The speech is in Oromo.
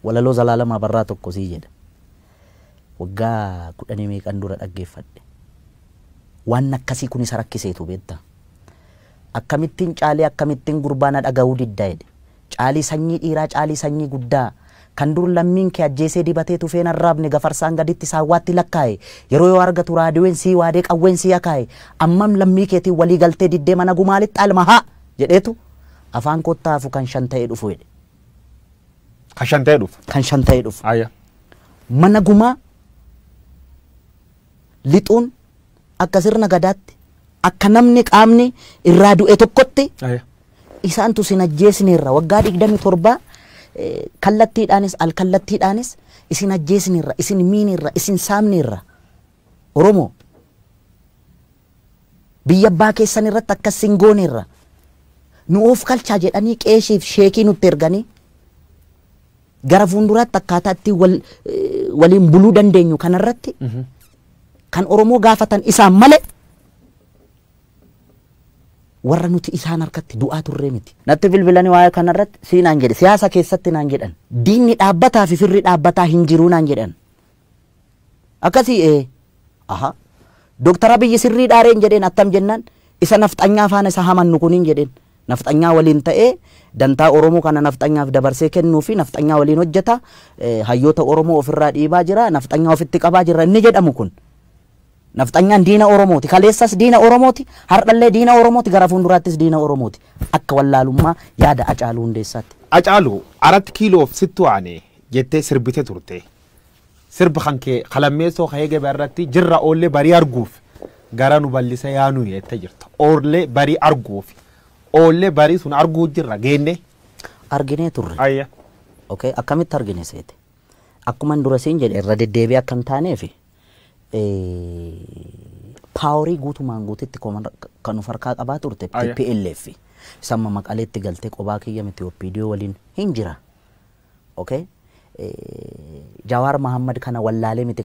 walaloo Zalaalamaa Barraa tokko sii jedha. Waggaa 10 meeqan dura dhaggeeffadhe. Waan akkasii kun isa rakkiseetu beektaa. Akkamittiin caalee akkamittiin gurbaana dhaga'uu diddaa jedhe. Caalii sanyii dhiiraa caalii sanyii guddaa kan dur lammiin kee ajjeesee dibatee tufeen arraabne gafarsaan gaditti saawwaatti lakkaa'e yeroo yoo argatu raadiyoon sii waadee qawween sii akaa'e ammam lammii keetiin walii galtee diddee mana gumaalitti almahaa jedheetu afaan kottaafu kan shan ta'ee dhufu jedhe. Kan shan ta'ee dhufu. Kan shan ta'ee dhufu. Ayya. Mana gumaa lixuun akka sirna gadaatti akka namni qaamni irraa du'e tokkotti isaantu sin ajjeesneerra waggaa 27 kallattiidhaanis alkallattiidhaanis isin ajjeesneerra isin miineerra isin saamneerra Oromoo biyya abbaa keessan irratti akkas sin gooneerra nu of kalchaa jedhanii qeeshiif sheekii nutti erganii gara fuulduraatti akkaataatti waliin buluu dandeenyu kanarratti kan Oromoo gaafatan isaan malee warra nuti isaan harkatti du'aa turree miti. Natti bilbilanii waa'ee kanarratti siinaan jedhe siyaasa keessatti naan jedhan diinni dhaabbataa fi firri dhaabbataa hin jiruu naan jedhan. Akkasii aha Dooktar Abiyyi sirrii dhaareen jedheen attam jennaan isa nafxanyaa faana isa hamannu kuniin jedheen nafxanyaa waliin ta'ee dantaa Oromoo kana nafxanyaaf dabarsee kennuu fi nafxanyaa waliin hojjeta hayyoota Oromoo ofirraa dhiibaa jira nafxanyaa ofitti qabaa jira inni jedhamu kun. Nafxanyaan diina Oromooti kaleessas diina Oromooti hardhallee diina Oromooti gara fuulduraattis diina Oromooti akka wallaalummaa yaada Hacaaluu Hundeessaatti. Hacaaluu 4 kiiloof sittu aanee jettee sirbite turte. Sirba kan kee qalammeessoo ka'ee irratti jirra oollee barii arguuf gara nu bal'isa yaanuu jettee jirta. Oollee barii arguuf oollee barii sun arguu jirra geenne. Arginee turre. Ayya. Okay akkamitti argine seete. Akkuma dura siin jedhe irra deddeebi'ee akka hin taaneefi. Paaworii guutumaan guutitti kan of harkaa qabaa turte TPLF samma maqaleetti galtee qobaa kiyya miti OPDO waliin hin jira. Okay Jawaar Mohammad kana wallaalee miti